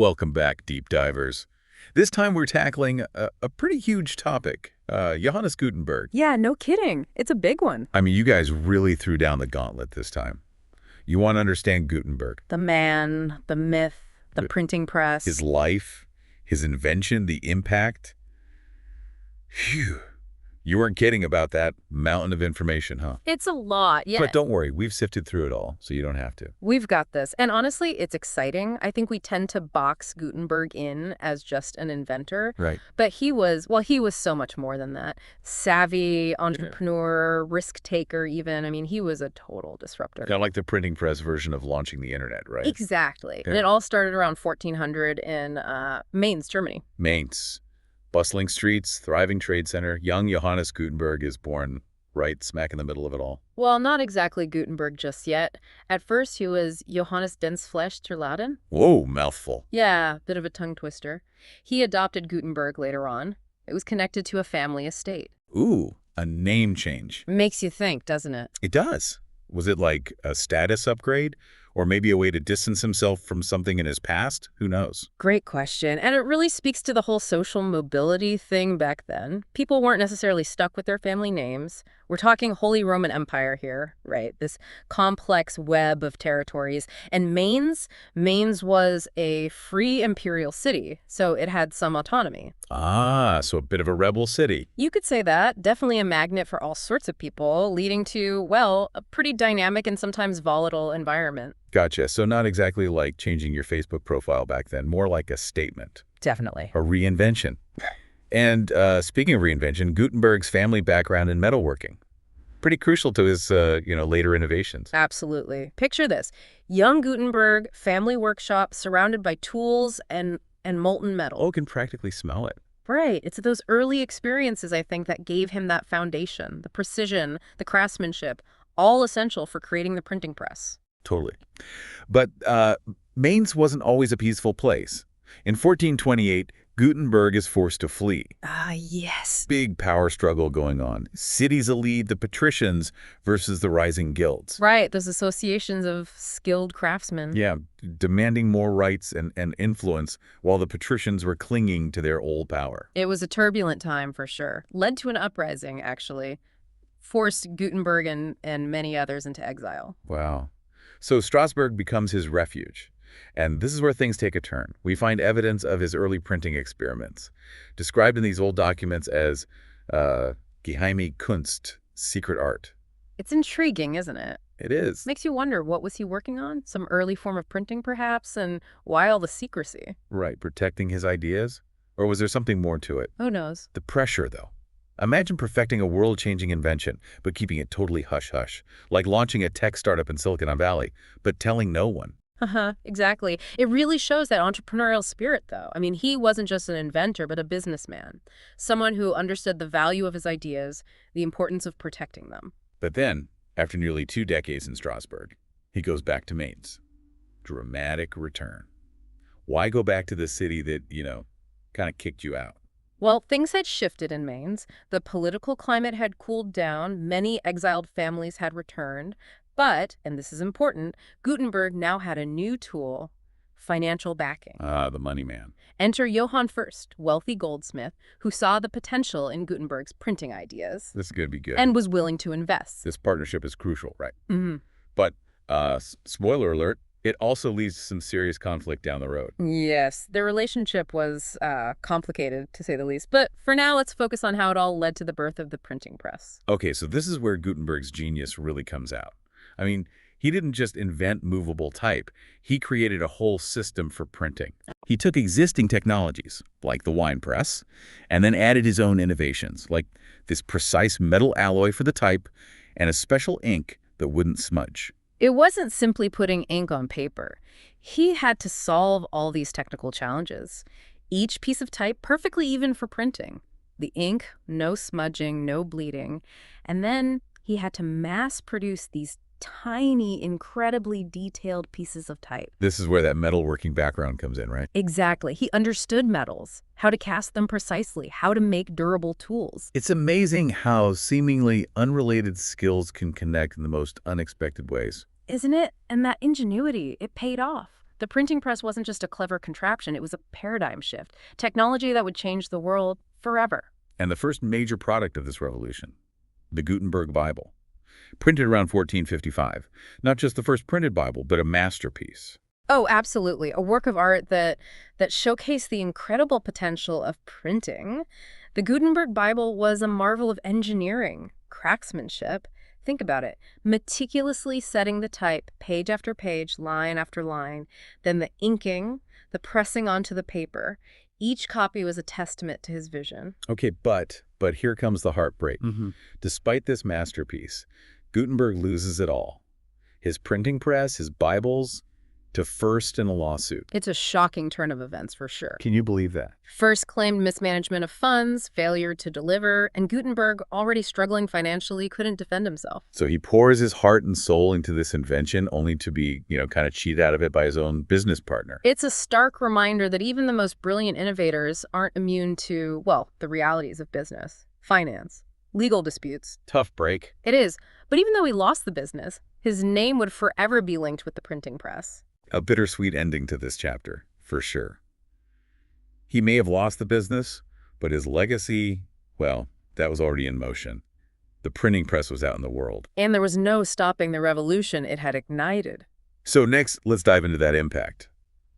Welcome back, deep divers. This time we're tackling a pretty huge topic, Johannes Gutenberg. Yeah, no kidding. It's a big one. I mean, you guys really threw down the gauntlet this time. You want to understand Gutenberg. The man, the myth, the printing press. His life, his invention, the impact. Phew. You weren't kidding about that mountain of information, huh? It's a lot, yeah. But don't worry, we've sifted through it all, so you don't have to. We've got this. And honestly, it's exciting. I think we tend to box Gutenberg in as just an inventor. Right. But he was so much more than that. Savvy, entrepreneur, risk taker even. I mean, he was a total disruptor. Kind of like the printing press version of launching the internet, right? Exactly. Yeah. And it all started around 1400 in Mainz, Germany. Mainz. Bustling streets, thriving trade center. Young Johannes Gutenberg is born right smack in the middle of it all. Well, not exactly Gutenberg just yet. At first, he was Johannes Dens Flesch ter Laden. Whoa, mouthful. Yeah, bit of a tongue twister. He adopted Gutenberg later on. It was connected to a family estate. Ooh, a name change. Makes you think, doesn't it? It does. Was it like a status upgrade? Or maybe a way to distance himself from something in his past? Who knows? Great question. And it really speaks to the whole social mobility thing back then. People weren't necessarily stuck with their family names. We're talking Holy Roman Empire here, right? This complex web of territories. And Mainz was a free imperial city, so it had some autonomy. Ah, so a bit of a rebel city. You could say that. Definitely a magnet for all sorts of people, leading to, well, a pretty dynamic and sometimes volatile environment. Gotcha. So not exactly like changing your Facebook profile back then, more like a statement. Definitely. A reinvention. And speaking of reinvention, Gutenberg's family background in metalworking. Pretty crucial to his, later innovations. Absolutely. Picture this. Young Gutenberg, family workshop, surrounded by tools and molten metal. Oh, can practically smell it. Right. It's those early experiences, I think, that gave him that foundation, the precision, the craftsmanship, all essential for creating the printing press. Totally. But Mainz wasn't always a peaceful place. In 1428, Gutenberg is forced to flee. Ah, yes. Big power struggle going on. Cities elite the patricians versus the rising guilds. Right, those associations of skilled craftsmen. Yeah, demanding more rights and influence while the patricians were clinging to their old power. It was a turbulent time for sure. Led to an uprising, actually. Forced Gutenberg and many others into exile. Wow. So Strasbourg becomes his refuge. And this is where things take a turn. We find evidence of his early printing experiments, described in these old documents as geheime Kunst, secret art. It's intriguing, isn't it? It is. Makes you wonder, what was he working on? Some early form of printing, perhaps? And why all the secrecy? Right, protecting his ideas? Or was there something more to it? Who knows? The pressure, though. Imagine perfecting a world-changing invention, but keeping it totally hush-hush, like launching a tech startup in Silicon Valley, but telling no one. Exactly. It really shows that entrepreneurial spirit, though. I mean, he wasn't just an inventor, but a businessman. Someone who understood the value of his ideas, the importance of protecting them. But then, after nearly 2 decades in Strasbourg, he goes back to Mainz. Dramatic return. Why go back to the city that, kind of kicked you out? Well, things had shifted in Mainz. The political climate had cooled down. Many exiled families had returned. But, and this is important, Gutenberg now had a new tool, financial backing. Ah, the money man. Enter Johann First, wealthy goldsmith, who saw the potential in Gutenberg's printing ideas. This is going to be good. And was willing to invest. This partnership is crucial, right? Mm-hmm. But, spoiler alert, it also leads to some serious conflict down the road. Yes, their relationship was complicated, to say the least. But for now, let's focus on how it all led to the birth of the printing press. Okay, so this is where Gutenberg's genius really comes out. I mean, he didn't just invent movable type. He created a whole system for printing. He took existing technologies, like the wine press, and then added his own innovations, like this precise metal alloy for the type and a special ink that wouldn't smudge. It wasn't simply putting ink on paper. He had to solve all these technical challenges. Each piece of type perfectly even for printing. The ink, no smudging, no bleeding. And then he had to mass produce these tiny, incredibly detailed pieces of type. This is where that metalworking background comes in, right? Exactly. He understood metals, how to cast them precisely, how to make durable tools. It's amazing how seemingly unrelated skills can connect in the most unexpected ways. Isn't it? And that ingenuity, it paid off. The printing press wasn't just a clever contraption, it was a paradigm shift. Technology that would change the world forever. And the first major product of this revolution, the Gutenberg Bible, printed around 1455. Not just the first printed Bible, but a masterpiece. Oh, absolutely. A work of art that showcased the incredible potential of printing. The Gutenberg Bible was a marvel of engineering, craftsmanship. Think about it. Meticulously setting the type, page after page, line after line, then the inking, the pressing onto the paper. Each copy was a testament to his vision. Okay, but here comes the heartbreak. Despite this masterpiece, Gutenberg loses it all. His printing press, his Bibles, to first in a lawsuit. It's a shocking turn of events for sure. Can you believe that? First claimed mismanagement of funds, failure to deliver, and Gutenberg, already struggling financially, couldn't defend himself. So he pours his heart and soul into this invention only to be, kind of cheated out of it by his own business partner. It's a stark reminder that even the most brilliant innovators aren't immune to, well, the realities of business, finance, legal disputes. Tough break. It is. But even though he lost the business, his name would forever be linked with the printing press. A bittersweet ending to this chapter, for sure. He may have lost the business, but his legacy, well, that was already in motion. The printing press was out in the world. And there was no stopping the revolution it had ignited. So next, let's dive into that impact.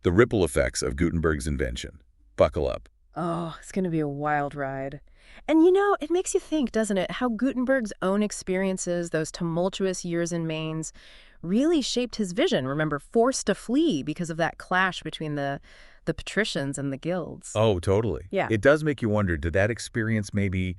The ripple effects of Gutenberg's invention. Buckle up. Oh, it's going to be a wild ride. And it makes you think, doesn't it, how Gutenberg's own experiences, those tumultuous years in Mainz, really shaped his vision. Remember, forced to flee because of that clash between the patricians and the guilds. Oh, totally. Yeah. It does make you wonder, did that experience maybe,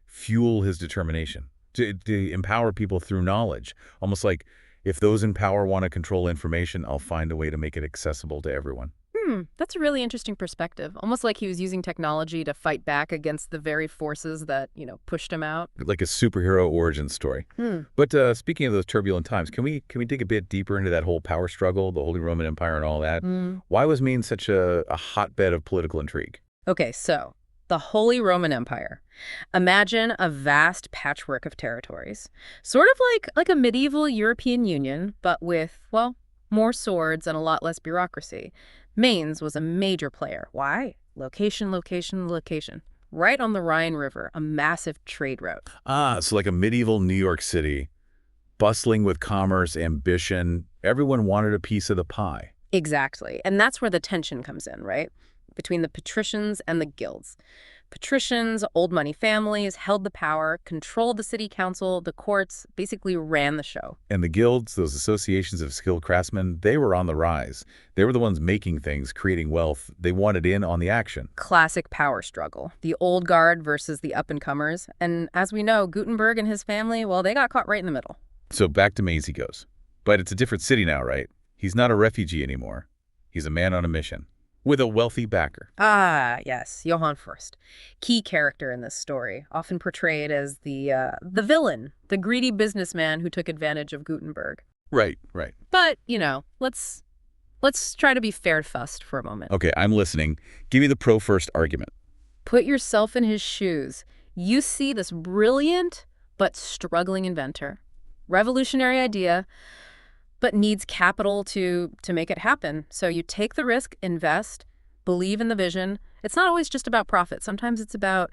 fuel his determination? To empower people through knowledge? Almost like, if those in power want to control information, I'll find a way to make it accessible to everyone. That's a really interesting perspective. Almost like he was using technology to fight back against the very forces that, pushed him out. Like a superhero origin story. But speaking of those turbulent times, can we dig a bit deeper into that whole power struggle, the Holy Roman Empire and all that? Why was Mainz such a hotbed of political intrigue? Okay, so the Holy Roman Empire. Imagine a vast patchwork of territories. Sort of like a medieval European Union, but with, well, more swords and a lot less bureaucracy. Mainz was a major player. Why? Location, location, location. Right on the Rhine River, a massive trade route. So like a medieval New York City, bustling with commerce, ambition. Everyone wanted a piece of the pie. Exactly. And that's where the tension comes in, right? Between the patricians and the guilds. Patricians, old money families, held the power, controlled the city council, the courts, basically ran the show. And the guilds, those associations of skilled craftsmen, they were on the rise. They were the ones making things, creating wealth. They wanted in on the action. Classic power struggle. The old guard versus the up-and-comers. And as we know, Gutenberg and his family, well, they got caught right in the middle. So back to Mainz he goes. But it's a different city now, right? He's not a refugee anymore. He's a man on a mission. With a wealthy backer. Ah, yes, Johann First. Key character in this story, often portrayed as the villain, the greedy businessman who took advantage of Gutenberg. Right. But, let's try to be fair fussed for a moment. Okay, I'm listening. Give me the pro-first argument. Put yourself in his shoes. You see this brilliant but struggling inventor. Revolutionary idea, but needs capital to make it happen. So you take the risk, invest, believe in the vision. It's not always just about profit. Sometimes it's about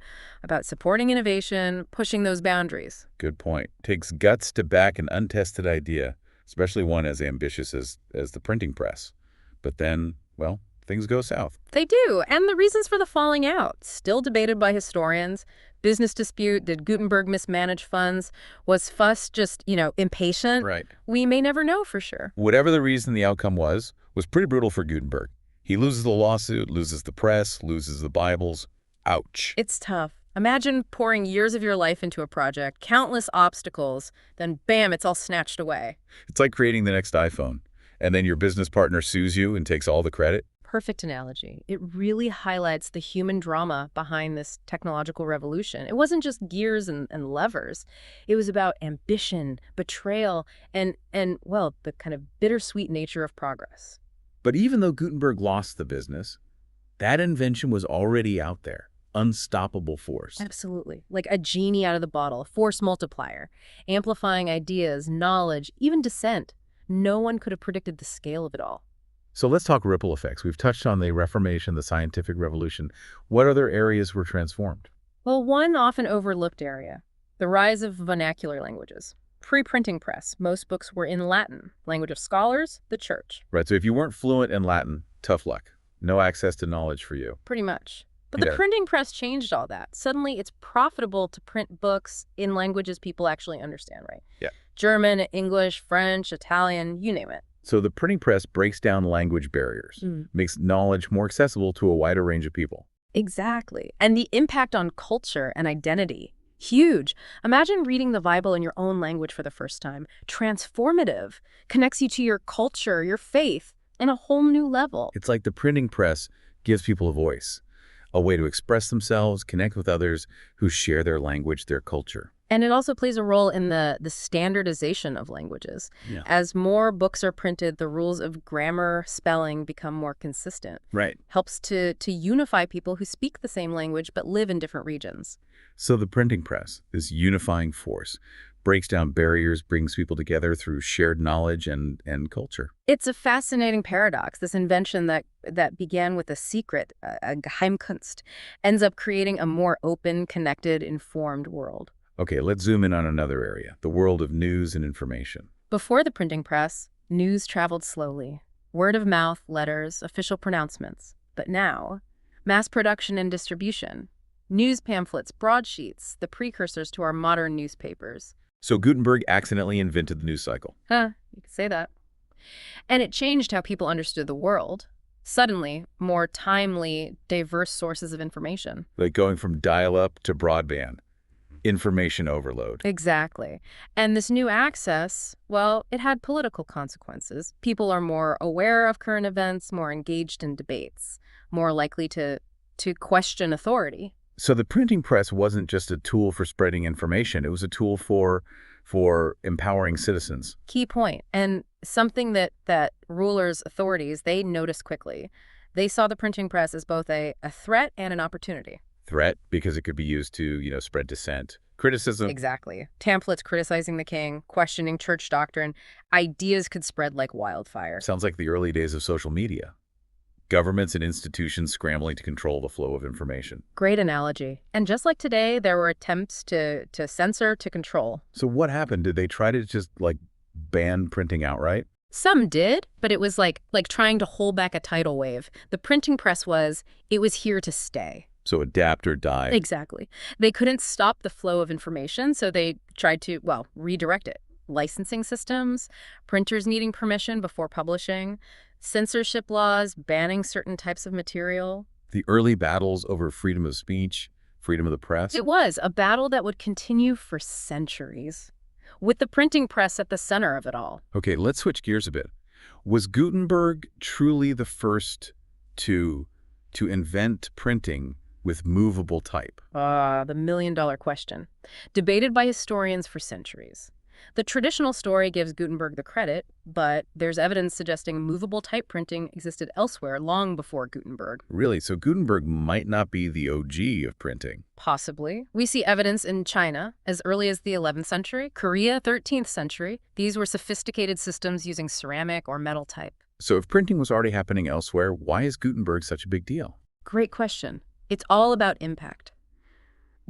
supporting innovation, pushing those boundaries. Good point. Takes guts to back an untested idea, especially one as ambitious as the printing press. But then, well, things go south. They do. And the reasons for the falling out, still debated by historians. Business dispute, did Gutenberg mismanage funds? Was Fuss just, impatient? Right. We may never know for sure. Whatever the reason, the outcome was pretty brutal for Gutenberg. He loses the lawsuit, loses the press, loses the Bibles. Ouch. It's tough. Imagine pouring years of your life into a project, countless obstacles, then bam, it's all snatched away. It's like creating the next iPhone, and then your business partner sues you and takes all the credit. Perfect analogy. It really highlights the human drama behind this technological revolution. It wasn't just gears and levers. It was about ambition, betrayal, and well, the kind of bittersweet nature of progress. But even though Gutenberg lost the business, that invention was already out there. Unstoppable force. Absolutely. Like a genie out of the bottle, a force multiplier, amplifying ideas, knowledge, even dissent. No one could have predicted the scale of it all. So let's talk ripple effects. We've touched on the Reformation, the scientific revolution. What other areas were transformed? Well, one often overlooked area, the rise of vernacular languages. Pre-printing press, most books were in Latin, language of scholars, the church. Right, so if you weren't fluent in Latin, tough luck. No access to knowledge for you. Pretty much. But the Yeah. printing press changed all that. Suddenly, it's profitable to print books in languages people actually understand, right? Yeah. German, English, French, Italian, you name it. So the printing press breaks down language barriers, makes knowledge more accessible to a wider range of people. Exactly. And the impact on culture and identity, huge. Imagine reading the Bible in your own language for the first time. Transformative. Connects you to your culture, your faith, in a whole new level. It's like the printing press gives people a voice, a way to express themselves, connect with others who share their language, their culture. And it also plays a role in the standardization of languages. Yeah. As more books are printed, the rules of grammar, spelling become more consistent. Right. Helps to unify people who speak the same language but live in different regions. So the printing press, this unifying force, breaks down barriers, brings people together through shared knowledge and culture. It's a fascinating paradox. This invention that began with a secret, a Geheimkunst, ends up creating a more open, connected, informed world. Okay, let's zoom in on another area, the world of news and information. Before the printing press, news traveled slowly. Word of mouth, letters, official pronouncements. But now, mass production and distribution. News pamphlets, broadsheets, the precursors to our modern newspapers. So Gutenberg accidentally invented the news cycle. Huh, you could say that. And it changed how people understood the world. Suddenly, more timely, diverse sources of information. Like going from dial-up to broadband. Information overload. Exactly. And this new access, well, it had political consequences. People are more aware of current events, more engaged in debates, more likely to question authority. So the printing press wasn't just a tool for spreading information. It was a tool for empowering citizens. Key point. And something that rulers, authorities, they noticed quickly. They saw the printing press as both a threat and an opportunity. Threat, because it could be used to, spread dissent. Criticism. Exactly. Pamphlets criticizing the king, questioning church doctrine. Ideas could spread like wildfire. Sounds like the early days of social media. Governments and institutions scrambling to control the flow of information. Great analogy. And just like today, there were attempts to censor, to control. So what happened? Did they try to just, ban printing outright? Some did, but it was like trying to hold back a tidal wave. The printing press was here to stay. So adapt or die. Exactly. They couldn't stop the flow of information, so they tried to, redirect it. Licensing systems, printers needing permission before publishing, censorship laws banning certain types of material. The early battles over freedom of speech, freedom of the press. It was a battle that would continue for centuries, with the printing press at the center of it all. Okay, let's switch gears a bit. Was Gutenberg truly the first to invent printing with movable type? The million-dollar question. Debated by historians for centuries. The traditional story gives Gutenberg the credit, but there's evidence suggesting movable type printing existed elsewhere long before Gutenberg. Really? So Gutenberg might not be the OG of printing? Possibly. We see evidence in China as early as the 11th century, Korea, 13th century. These were sophisticated systems using ceramic or metal type. So if printing was already happening elsewhere, why is Gutenberg such a big deal? Great question. It's all about impact.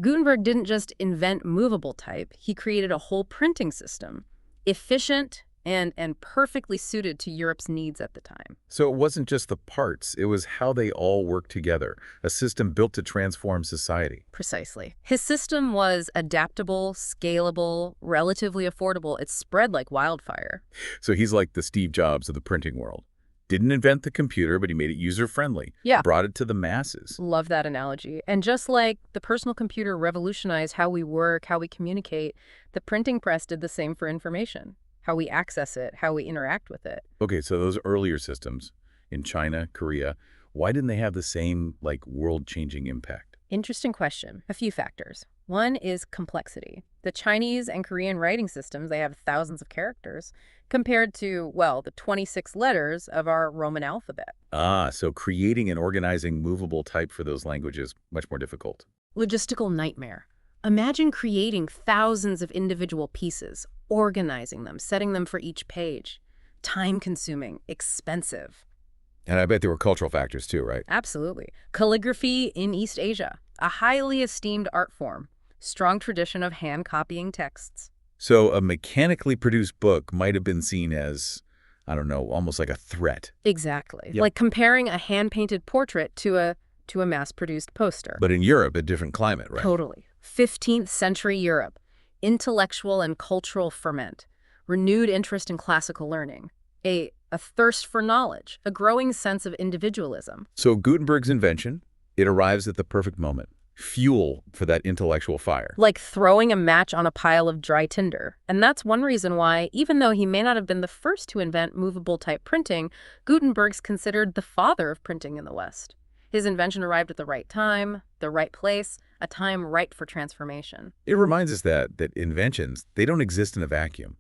Gutenberg didn't just invent movable type, he created a whole printing system, efficient and perfectly suited to Europe's needs at the time. So it wasn't just the parts, it was how they all worked together, a system built to transform society. Precisely. His system was adaptable, scalable, relatively affordable. It spread like wildfire. So he's like the Steve Jobs of the printing world. Didn't invent the computer, but he made it user-friendly. Yeah. Brought it to the masses. Love that analogy. And just like the personal computer revolutionized how we work, how we communicate, the printing press did the same for information, how we access it, how we interact with it. Okay, so those earlier systems in China, Korea, why didn't they have the same, world-changing impact? Interesting question. A few factors. One is complexity. The Chinese and Korean writing systems, they have thousands of characters compared to, the 26 letters of our Roman alphabet. So creating and organizing movable type for those languages, much more difficult. Logistical nightmare. Imagine creating thousands of individual pieces, organizing them, setting them for each page. Time-consuming, expensive. And I bet there were cultural factors too, right? Absolutely. Calligraphy in East Asia, a highly esteemed art form. Strong tradition of hand copying texts. So a mechanically produced book might have been seen as, I don't know, almost like a threat. Exactly. Yep. Like comparing a hand-painted portrait to a mass-produced poster. But in Europe, a different climate, right? Totally. 15th century Europe. Intellectual and cultural ferment. Renewed interest in classical learning. A thirst for knowledge. A growing sense of individualism. So Gutenberg's invention, it arrives at the perfect moment. Fuel for that intellectual fire. Like throwing a match on a pile of dry tinder. And that's one reason why, even though he may not have been the first to invent movable type printing, Gutenberg's considered the father of printing in the West. His invention arrived at the right time, the right place, a time ripe for transformation. It reminds us that inventions, they don't exist in a vacuum,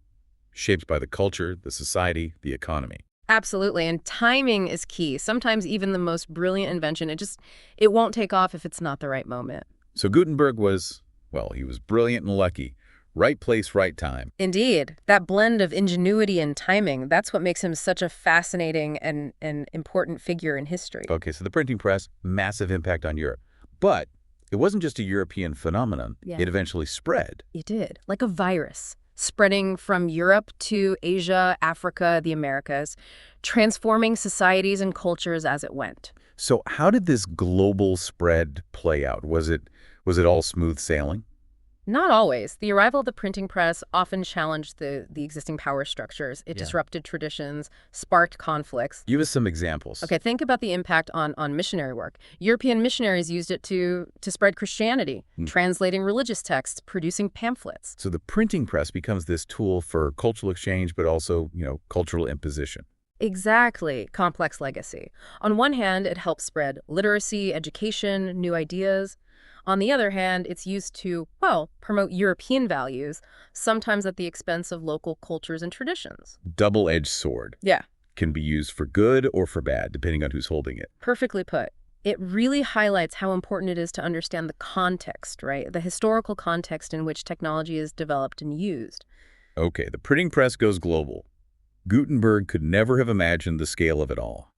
shaped by the culture, the society, the economy. Absolutely, and timing is key. Sometimes even the most brilliant invention, it won't take off if it's not the right moment. So Gutenberg was, well, he was brilliant and lucky. Right place, right time. Indeed. That blend of ingenuity and timing, that's what makes him such a fascinating and important figure in history. Okay, so the printing press, massive impact on Europe. But it wasn't just a European phenomenon. Yeah. It eventually spread. It did, like a virus, spreading from Europe to Asia, Africa, the Americas, transforming societies and cultures as it went. So how did this global spread play out? Was it all smooth sailing? Not always. The arrival of the printing press often challenged the existing power structures. It disrupted traditions, sparked conflicts. Give us some examples. Okay, think about the impact on missionary work. European missionaries used it to spread Christianity, translating religious texts, producing pamphlets. So the printing press becomes this tool for cultural exchange, but also, cultural imposition. Exactly. Complex legacy. On one hand, it helps spread literacy, education, new ideas. On the other hand, it's used to, well, promote European values, sometimes at the expense of local cultures and traditions. Double-edged sword. Yeah. Can be used for good or for bad, depending on who's holding it. Perfectly put. It really highlights how important it is to understand the context, right? The historical context in which technology is developed and used. Okay, the printing press goes global. Gutenberg could never have imagined the scale of it all.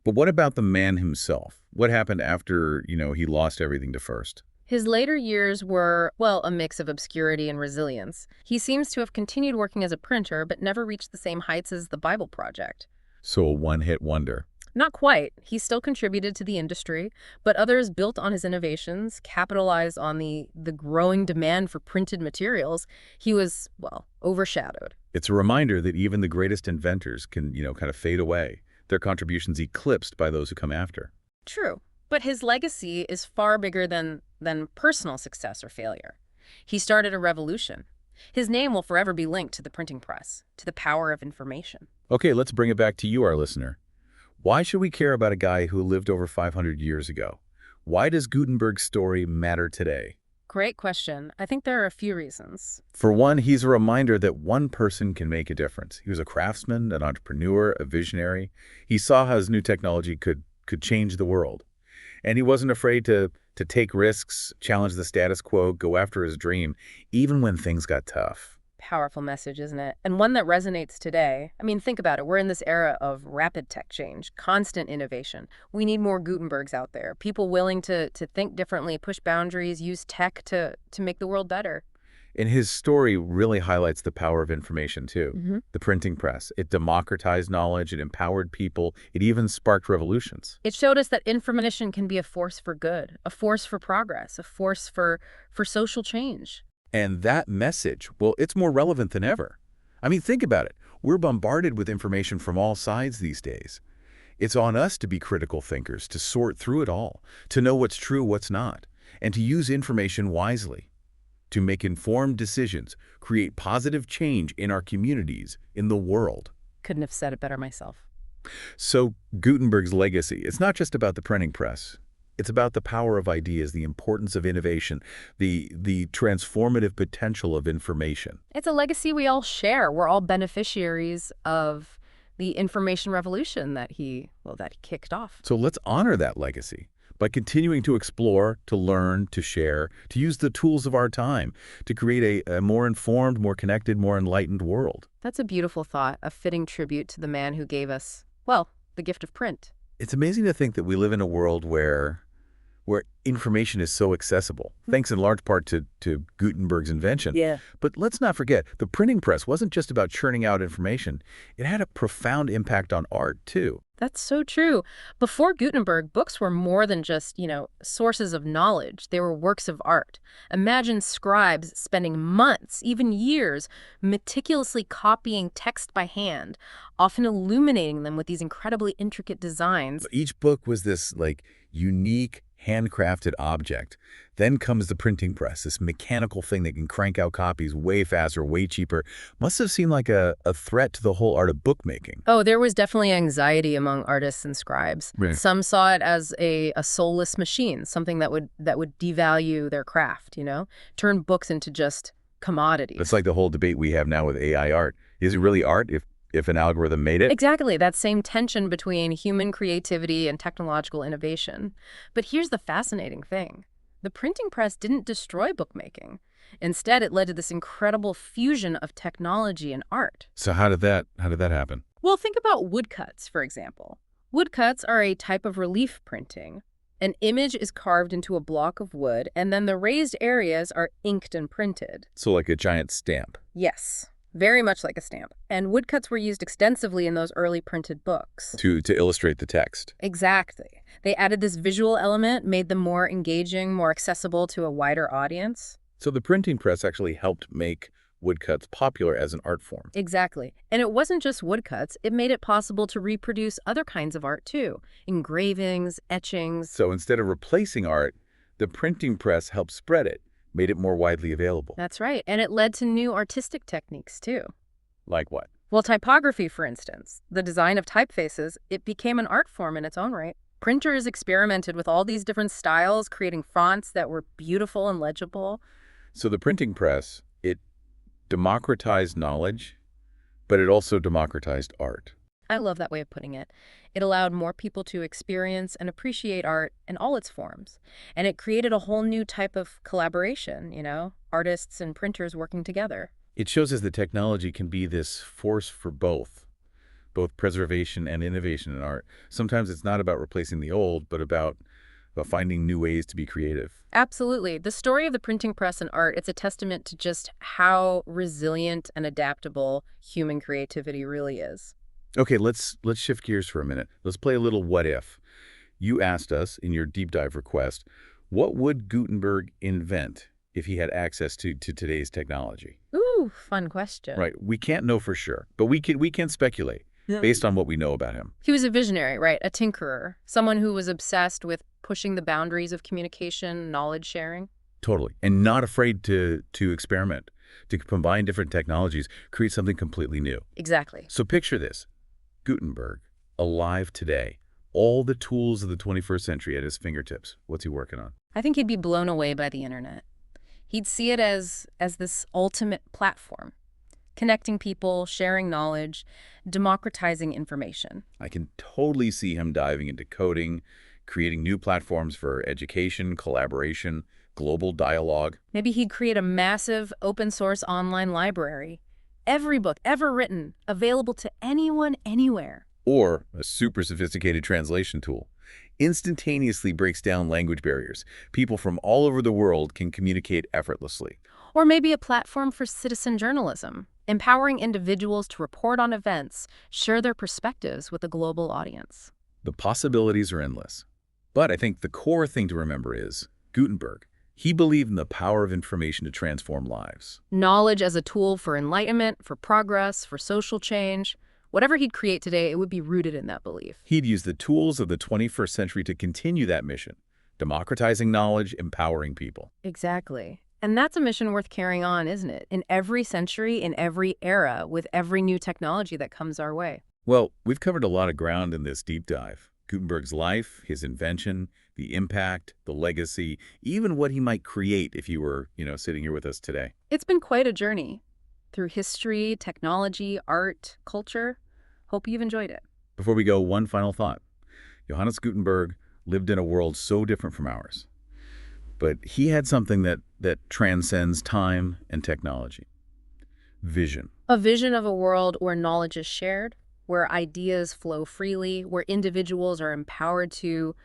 But what about the man himself? What happened after, he lost everything to first? His later years were, well, a mix of obscurity and resilience. He seems to have continued working as a printer, but never reached the same heights as the Bible Project. So a one-hit wonder. Not quite. He still contributed to the industry, but others built on his innovations, capitalized on the growing demand for printed materials. He was, well, overshadowed. It's a reminder that even the greatest inventors can, kind of fade away. Their contributions eclipsed by those who come after. True. But his legacy is far bigger than personal success or failure. He started a revolution. His name will forever be linked to the printing press, to the power of information. Okay, let's bring it back to you, our listener. Why should we care about a guy who lived over 500 years ago? Why does Gutenberg's story matter today? Great question. I think there are a few reasons. For one, he's a reminder that one person can make a difference. He was a craftsman, an entrepreneur, a visionary. He saw how his new technology could change the world. And he wasn't afraid to take risks, challenge the status quo, go after his dream, even when things got tough. Powerful message, isn't it? And one that resonates today. I mean, think about it. We're in this era of rapid tech change, constant innovation. We need more Gutenbergs out there, people willing to think differently, push boundaries, use tech to make the world better. And his story really highlights the power of information, too. The printing press. It democratized knowledge. It empowered people. It even sparked revolutions. It showed us that information can be a force for good, a force for progress, a force for social change. And that message, well, it's more relevant than ever. I mean, think about it. We're bombarded with information from all sides these days. It's on us to be critical thinkers, to sort through it all, to know what's true, what's not, and to use information wisely, to make informed decisions, create positive change in our communities, in the world. Couldn't have said it better myself. So Gutenberg's legacy, it's not just about the printing press. It's about the power of ideas, the importance of innovation, the transformative potential of information. It's a legacy we all share. We're all beneficiaries of the information revolution that he kicked off. So let's honor that legacy by continuing to explore, to learn, to share, to use the tools of our time to create a more informed, more connected, more enlightened world. That's a beautiful thought, a fitting tribute to the man who gave us, well, the gift of print. It's amazing to think that we live in a world where information is so accessible, thanks in large part to Gutenberg's invention. Yeah. But let's not forget, the printing press wasn't just about churning out information. It had a profound impact on art, too. That's so true. Before Gutenberg, books were more than just, sources of knowledge. They were works of art. Imagine scribes spending months, even years, meticulously copying text by hand, often illuminating them with these incredibly intricate designs. Each book was this, unique, handcrafted object. Then comes the printing press, this mechanical thing that can crank out copies way faster, way cheaper. Must have seemed like a threat to the whole art of bookmaking. Oh, there was definitely anxiety among artists and scribes. Right. Some saw it as a soulless machine, something that would devalue their craft, turn books into just commodities. It's like the whole debate we have now with AI art. Is it really art if an algorithm made it? Exactly, that same tension between human creativity and technological innovation. But here's the fascinating thing. The printing press didn't destroy bookmaking. Instead, it led to this incredible fusion of technology and art. So how did that happen? Well, think about woodcuts, for example. Woodcuts are a type of relief printing. An image is carved into a block of wood, and then the raised areas are inked and printed. So like a giant stamp. Yes, very much like a stamp. And woodcuts were used extensively in those early printed books. To illustrate the text. Exactly. They added this visual element, made them more engaging, more accessible to a wider audience. So the printing press actually helped make woodcuts popular as an art form. Exactly. And it wasn't just woodcuts. It made it possible to reproduce other kinds of art, too. Engravings, etchings. So instead of replacing art, the printing press helped spread it, made it more widely available. That's right. And it led to new artistic techniques, too. Like what? Well, typography, for instance, the design of typefaces, it became an art form in its own right. Printers experimented with all these different styles, creating fonts that were beautiful and legible. So the printing press, it democratized knowledge, but it also democratized art. I love that way of putting it. It allowed more people to experience and appreciate art in all its forms. And it created a whole new type of collaboration, artists and printers working together. It shows us that technology can be this force for both preservation and innovation in art. Sometimes it's not about replacing the old, but about finding new ways to be creative. Absolutely. The story of the printing press and art, it's a testament to just how resilient and adaptable human creativity really is. Okay, let's shift gears for a minute. Let's play a little what if. You asked us in your deep dive request, what would Gutenberg invent if he had access to today's technology? Ooh, fun question. Right. We can't know for sure, but we can speculate based on what we know about him. He was a visionary, right? A tinkerer, someone who was obsessed with pushing the boundaries of communication, knowledge sharing. Totally. And not afraid to experiment, to combine different technologies, create something completely new. Exactly. So picture this. Gutenberg, alive today, all the tools of the 21st century at his fingertips. What's he working on? I think he'd be blown away by the internet. He'd see it as this ultimate platform, connecting people, sharing knowledge, democratizing information. I can totally see him diving into coding, creating new platforms for education, collaboration, global dialogue. Maybe he'd create a massive open source online library. Every book ever written, available to anyone, anywhere. Or a super sophisticated translation tool. Instantaneously breaks down language barriers. People from all over the world can communicate effortlessly. Or maybe a platform for citizen journalism, empowering individuals to report on events, share their perspectives with a global audience. The possibilities are endless. But I think the core thing to remember is Gutenberg. He believed in the power of information to transform lives. Knowledge as a tool for enlightenment, for progress, for social change. Whatever he'd create today, it would be rooted in that belief. He'd use the tools of the 21st century to continue that mission, democratizing knowledge, empowering people. Exactly. And that's a mission worth carrying on, isn't it? In every century, in every era, with every new technology that comes our way. Well, we've covered a lot of ground in this deep dive. Gutenberg's life, his invention, the impact, the legacy, even what he might create if you were, sitting here with us today. It's been quite a journey through history, technology, art, culture. Hope you've enjoyed it. Before we go, one final thought. Johannes Gutenberg lived in a world so different from ours. But he had something that transcends time and technology. Vision. A vision of a world where knowledge is shared, where ideas flow freely, where individuals are empowered to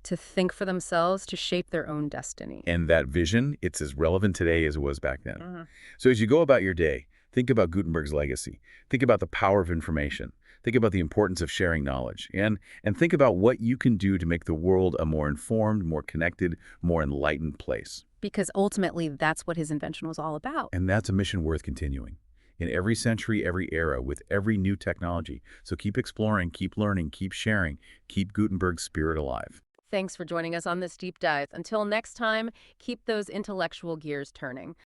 think for themselves, to shape their own destiny. And that vision, it's as relevant today as it was back then. Mhm. So as you go about your day, think about Gutenberg's legacy. Think about the power of information. Think about the importance of sharing knowledge. And think about what you can do to make the world a more informed, more connected, more enlightened place. Because ultimately, that's what his invention was all about. And that's a mission worth continuing. In every century, every era, with every new technology. So keep exploring, keep learning, keep sharing, keep Gutenberg's spirit alive. Thanks for joining us on this deep dive. Until next time, keep those intellectual gears turning.